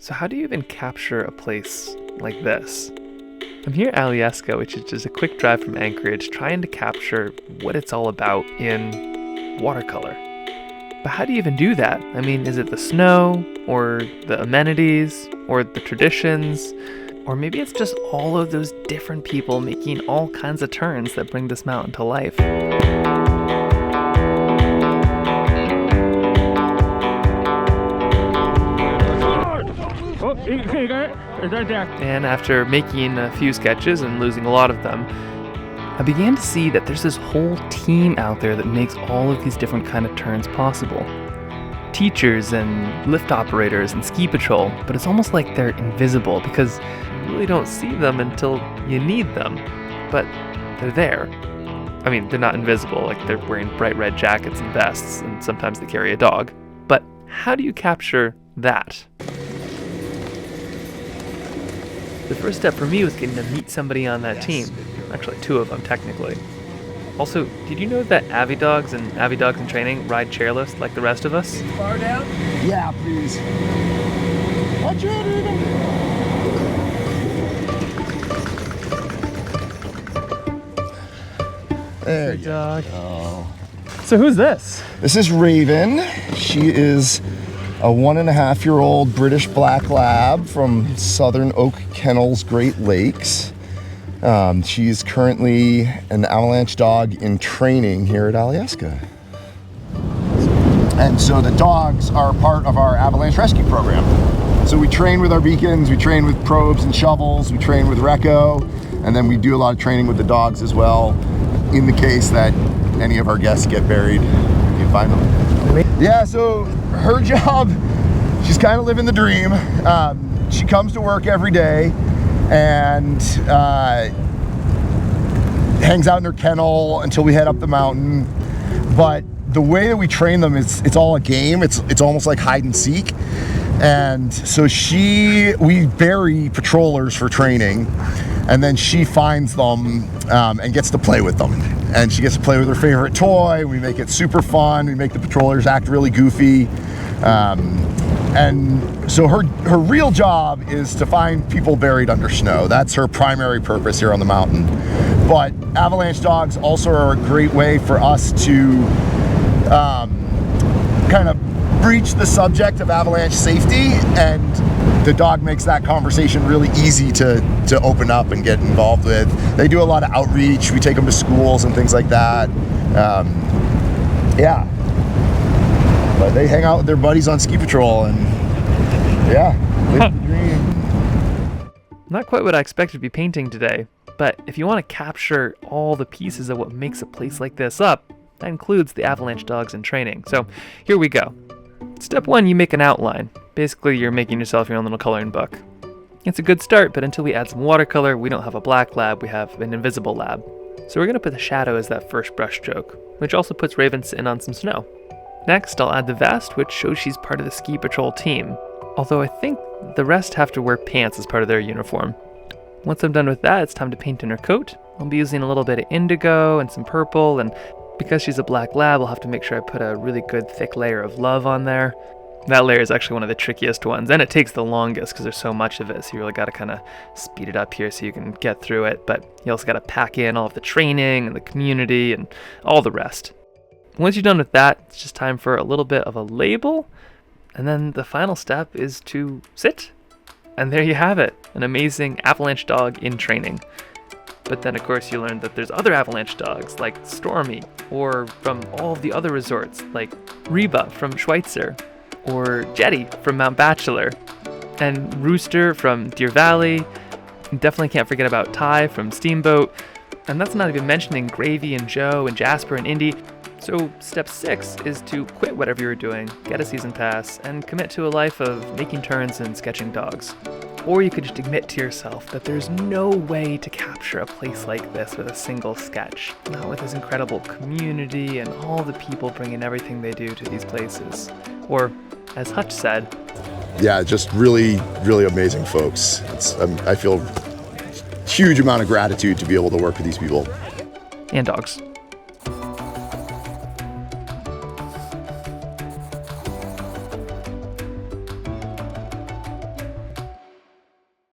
So how do you even capture a place like this? I'm here at Alyeska, which is just a quick drive from Anchorage, trying to capture what it's all about in watercolor. But how do you even do that? I mean, is it the snow, or the amenities, or the traditions? Or maybe it's just all of those different people making all kinds of turns that bring this mountain to life. And after making a few sketches and losing a lot of them, I began to see that there's this whole team out there that makes all of these different kind of turns possible. Teachers and lift operators and ski patrol, but it's almost like they're invisible because you really don't see them until you need them, but they're there. I mean, they're not invisible, like they're wearing bright red jackets and vests, and sometimes they carry a dog. But how do you capture that? The first step for me was getting to meet somebody on that team. Actually, two of them, technically. Also, did you know that Avi-Dogs and Avi-Dogs-In-Training ride chairlifts like the rest of us? Far down? Yeah, please. Watch out, Eden. There you dog. go. So who's this? This is Raven. She is a 1.5-year-old British Black Lab from Southern Oak Kennels, Great Lakes. She's currently an Avalanche-Dog-In-Training here at Alyeska. And so the dogs are part of our avalanche rescue program. So we train with our beacons, we train with probes and shovels, we train with Reco, and then we do a lot of training with the dogs as well, in the case that any of our guests get buried, we can find them. Yeah, so her job, she's kind of living the dream. She comes to work every day and hangs out in her kennel until we head up the mountain. But the way that we train them is it's all a game. It's almost like hide and seek. And so we bury patrollers for training, and then she finds them and gets to play with them. And she gets to play with her favorite toy. We make it super fun. We make the patrollers act really goofy. And so her real job is to find people buried under snow. That's her primary purpose here on the mountain. But avalanche dogs also are a great way for us to kind of breach the subject of avalanche safety, and the dog makes that conversation really easy to open up and get involved with. They do a lot of outreach. We take them to schools and things like that. Yeah. But they hang out with their buddies on ski patrol and yeah, live the dream. Not quite what I expected to be painting today, but if you want to capture all the pieces of what makes a place like this up, that includes the Avalanche-Dogs-In-Training. So here we go. Step 1, you make an outline. Basically, you're making yourself your own little coloring book. It's a good start, but until we add some watercolor, we don't have a black lab, we have an invisible lab. So we're going to put the shadow as that first brush stroke, which also puts Raven sitting on some snow. Next, I'll add the vest, which shows she's part of the ski patrol team. Although I think the rest have to wear pants as part of their uniform. Once I'm done with that, it's time to paint in her coat. I'll be using a little bit of indigo and some purple, and because she's a black lab, I'll have to make sure I put a really good thick layer of love on there. That layer is actually one of the trickiest ones, and it takes the longest because there's so much of it, so you really got to kind of speed it up here so you can get through it, but you also got to pack in all of the training and the community and all the rest. Once you're done with that, it's just time for a little bit of a label, and then the final step is to sit. And there you have it, an amazing avalanche dog in training. But then of course you learn that there's other avalanche dogs like Stormy, or from all of the other resorts like Reba from Schweitzer, or Jetty from Mount Bachelor, and Rooster from Deer Valley. Definitely can't forget about Ty from Steamboat, and that's not even mentioning Gravy and Joe and Jasper and Indy. So step 6 is to quit whatever you're doing, get a season pass, and commit to a life of making turns and sketching dogs. Or you could just admit to yourself that there's no way to capture a place like this with a single sketch, not with this incredible community and all the people bringing everything they do to these places. Or, as Hutch said, Yeah, just really, really amazing folks. I feel huge amount of gratitude to be able to work with these people. And dogs.